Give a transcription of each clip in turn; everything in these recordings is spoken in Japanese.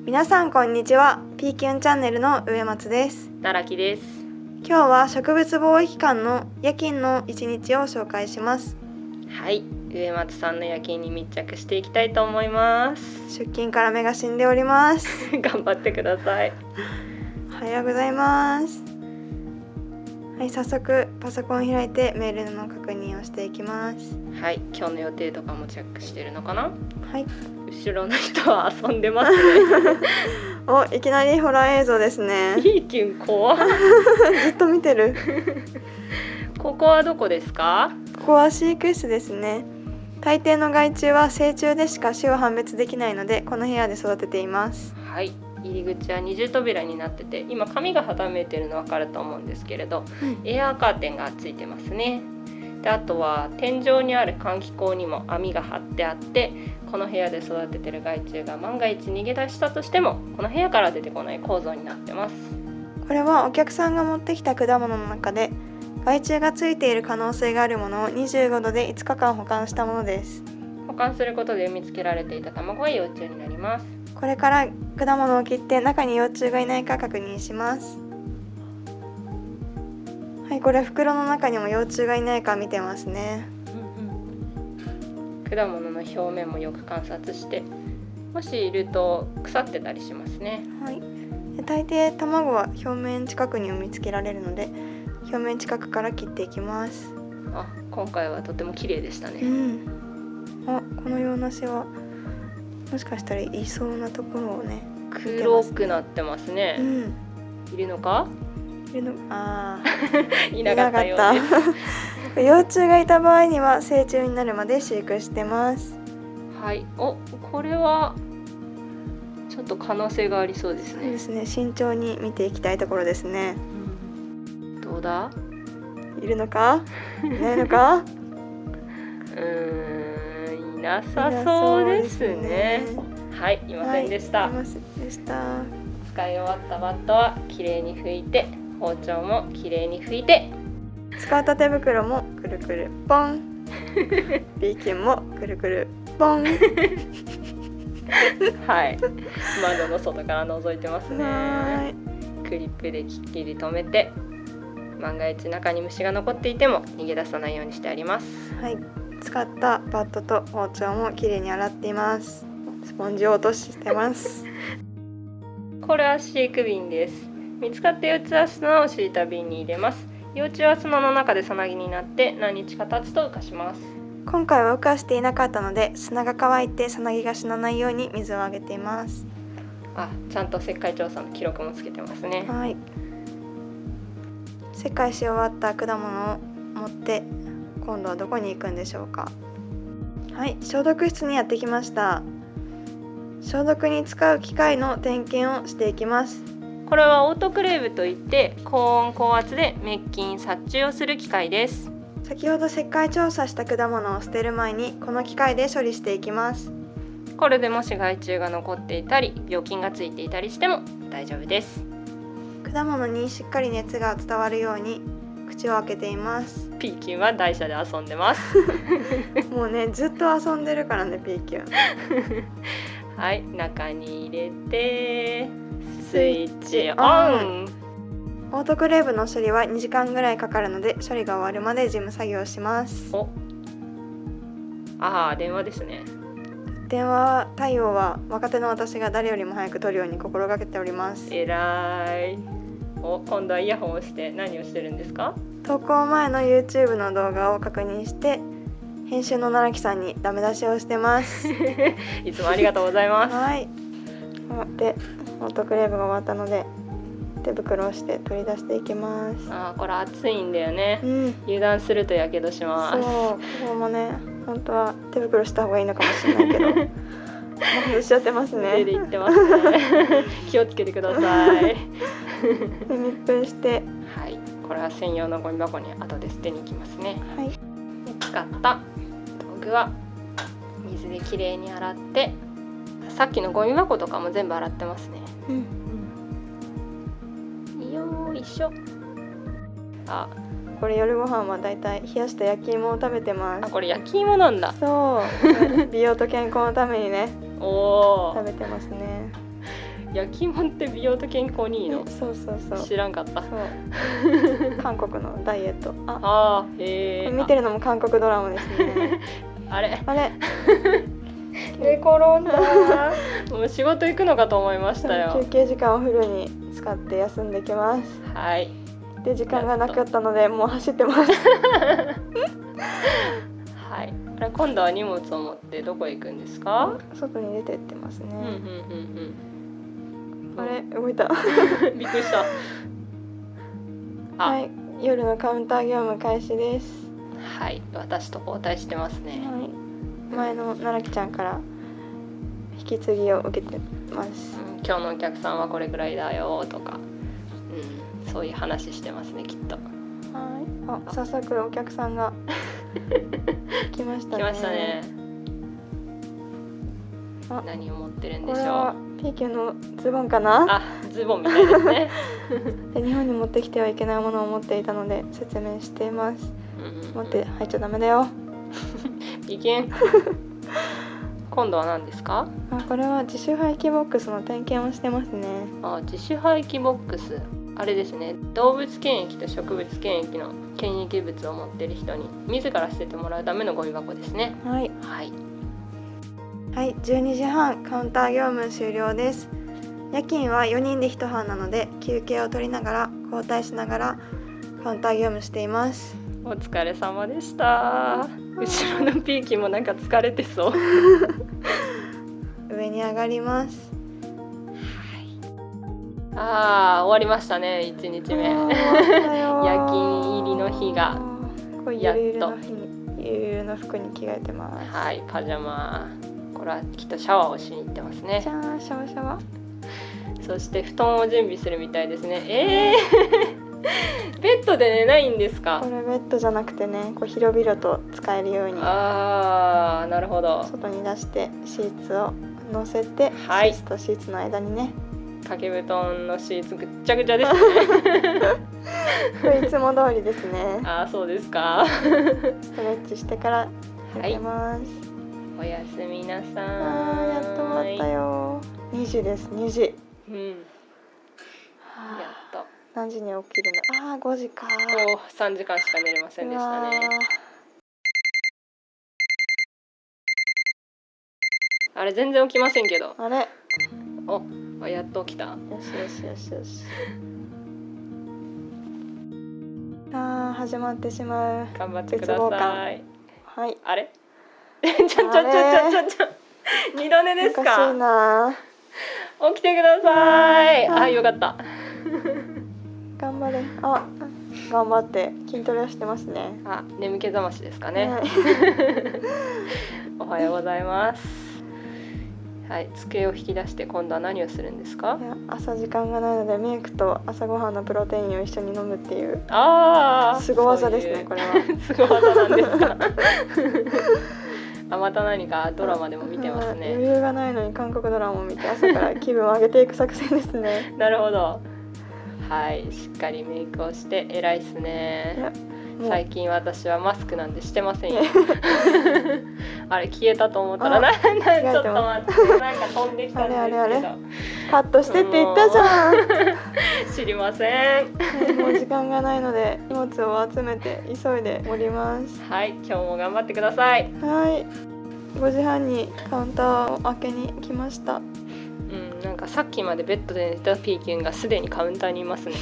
皆さんこんにちは。ピーキュンチャンネルの上松です。奈良木です。今日は植物防疫館の夜勤の一日を紹介します。はい、上松さんの夜勤に密着していきたいと思います。出勤から目が死んでおります。頑張ってください。おはようございます。はい、早速パソコン開いてメールの確認をしていきます。はい、今日の予定とかもチェックしてるのかな。はい。後ろの人は遊んでますね。お、いきなりホラー映像ですね。いいキュン怖。ずっと見てる。ここはどこですか？ここは飼育室ですね。大抵の害虫は成虫でしか種を判別できないので、この部屋で育てています。はい、入り口は二重扉になってて、今紙がはためいてるの分かると思うんですけれど、エアーカーテンがついてますね。で、あとは天井にある換気口にも網が張ってあって、この部屋で育ててる害虫が万が一逃げ出したとしてもこの部屋から出てこない構造になってます。これはお客さんが持ってきた果物の中で害虫がついている可能性があるものを25度で5日間保管したものです。保管することで産みつけられていた卵は幼虫になります。これから果物を切って中に幼虫がいないか確認します。はい、これ袋の中にも幼虫がいないか見てますね。果物の表面もよく観察して、もしいると腐ってたりしますね。はい、大抵卵は表面近くに産みつけられるので表面近くから切っていきます。あ、今回はとても綺麗でしたね。あ、この洋梨はもしかしたらいそうなところをね、黒くなってますね。いるのか？いるの？いなかったようです。幼虫がいた場合には成虫になるまで飼育してます。はい、お、これはちょっと可能性がありそうですね。そうですね、慎重に見ていきたいところですね。どうだ？いるのか？いないのか？いなさそうですね。はい、いませんでした。はい、いませんでした。使い終わったバットはきれいに拭いて、包丁もきれいに拭いて、使った手袋もくるくるポン。ビーキュンもくるくるポン。はい、窓の外から覗いてますね。クリップできっちり留めて、万が一中に虫が残っていても逃げ出さないようにしてあります。はい、使ったバットと包丁もきれいに洗っています。スポンジを落としてます。これは飼育瓶です。見つかった幼虫は砂を敷いた瓶に入れます。幼虫は砂の中でさなぎになって何日か経つと浮かします。今回は浮かしていなかったので砂が乾いてさなぎが死なないように水をあげています。あ、ちゃんと石灰調査の記録もつけてますね。はい、石灰し終わった果物を持って今度はどこに行くんでしょうか。はい、消毒室にやってきました。消毒に使う機械の点検をしていきます。これはオートクレーブといって高温高圧で滅菌殺虫をする機械です。先ほど石灰調査した果物を捨てる前にこの機械で処理していきます。これでもし害虫が残っていたり病菌がついていたりしても大丈夫です。果物にしっかり熱が伝わるように口を開けています。ピーキュンは台車で遊んでます。もうね、ずっと遊んでるからね、ピーキュン。はい、中に入れてスイッチオン。オートクレーブの処理は2時間ぐらいかかるので処理が終わるまで事務作業します。電話ですね。電話対応は若手の私が誰よりも早く取るように心がけております。えらい。今度はイヤホンをして何をしてるんですか？投稿前の YouTube の動画を確認して編集の奈良木さんにダメ出しをしてます。いつもありがとうございます。はい。で、オートクレーブが終わったので手袋をして取り出していきます。これ熱いんだよね。油断するとやけどします。そう、ここもね、本当は手袋した方がいいのかもしれないけど外しちゃってますね。手で言ってますね。気をつけてください。で、密封して、はい、これは専用のゴミ箱に後で捨てに行きますね。はい、使った道具は水できれいに洗って、さっきのゴミ箱とかも全部洗ってますね。よいしょ。これ夜ご飯はだいたい冷やした焼き芋を食べてます。これ焼き芋なんだ。そう美容と健康のためにね食べてますね。焼き芋って美容と健康にいいの？そうそうそう。知らんかった。そう韓国のダイエット。へえ。見てるのも韓国ドラマですね。あれ寝転んだ。もう仕事行くのかと思いましたよ。休憩時間をフルに使って休んできます。はい。で時間がなかったのでもう走ってます。はい。今度は荷物を持ってどこへ行くんですか？外に出てってますね。あれ動いた。びっくりした。はい、夜のカウンター業務開始です。はい、私と交代してますね。はい、前の奈々木ちゃんから引き継ぎを受けてます。今日のお客さんはこれくらいだよとか、そういう話してますね、きっと。はい。早速お客さんが来ましたね。来ましたね。何を持ってるんでしょう。これは PQ のズボンかな？ズボンみたいですね。で日本に持ってきてはいけないものを持っていたので説明しています。持って入っちゃダメだよ。いけん。今度は何ですか？これは自主廃棄ボックスの点検をしてますね。自主廃棄ボックス。あれですね。動物検疫と植物検疫の検疫物を持っている人に自ら捨ててもらうためのゴミ箱ですね。はい。はい。12時半カウンター業務終了です。夜勤は4人で1班なので休憩を取りながら交代しながらカウンター業務しています。お疲れ様でした。後ろのピーキもなんか疲れてそう。上に上がります。終わりましたね、1日目。夜勤入りの日がやっと。ゆるゆるの服に着替えてます。はい、パジャマ。これはきっとシャワーをしに行ってますね。シャワー。そして布団を準備するみたいですね。ベッドで寝ないんですか？これベッドじゃなくてね、広々と使えるように。なるほど。外に出してシーツを乗せて、シーツとシーツの間にね。掛け布団のシーツぐっちゃぐちゃですね。これいつも通りですね。そうですか。ストレッチしてから寝てます。おやすみなさい。やっと終わったよ。2時です。2時。やっと。何時に起きるの？5時か。3時間しか寝れませんでしたね。あれ全然起きませんけど。あれ？やっと起きた。よし。始まってしまう。頑張ってください。はい。あれ？ちょ。二度寝ですか？おかしいな。起きてください。よかった。頑張れ。頑張って筋トレをしてますね。眠気覚ましですかね。おはようございます。はい、机を引き出して今度は何をするんですか？朝時間がないのでミルクと朝ごはんのプロテインを一緒に飲むっていうすご技ですね。これはすご技なんですか？また何かドラマでも見てますね。余裕がないのに韓国ドラマを見て朝から気分を上げていく作戦ですね。なるほど。はい、しっかりメイクをして偉いっすね。最近私はマスクなんてしてませんよ。あれ消えたと思ったらちょっと待って、なんか飛んできたんですけど。あれカットしてって言ったじゃん。知りません。もう時間がないので荷物を集めて急いでおります。はい、今日も頑張ってください。はい。5時半にカウンターを開けに来ました。なんかさっきまでベッドで寝たピーキュンがすでにカウンターにいますね。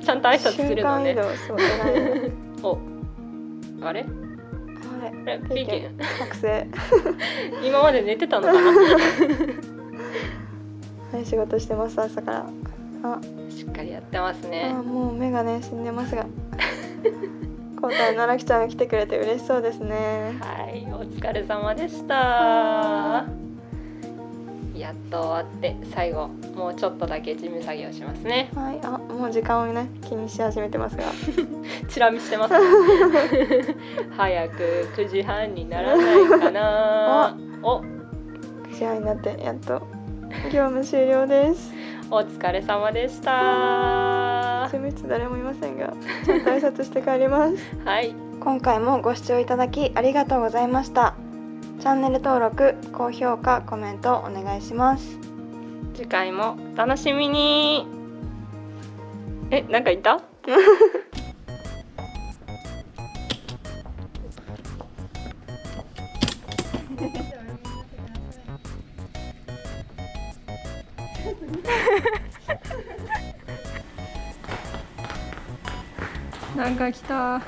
ちゃんと挨拶するのね。あれピーキュン覚醒。今まで寝てたのかな。はい、仕事してます。朝からしっかりやってますね。もう目がね死んでますが今回奈良木ちゃんが来てくれて嬉しそうですね。はい、お疲れ様でした。やっと終わって最後もうちょっとだけ事務作業しますね。はい、もう時間をね気にし始めてますがチラ見してます、ね、早く9時半にならないかな。9時半になってやっと業務終了です。お疲れ様でした。事務室誰もいませんがちゃんと挨拶して帰ります。はい、今回もご視聴いただきありがとうございました。チャンネル登録、高評価、コメントお願いします。次回もお楽しみに。なんか言った？なんか来た。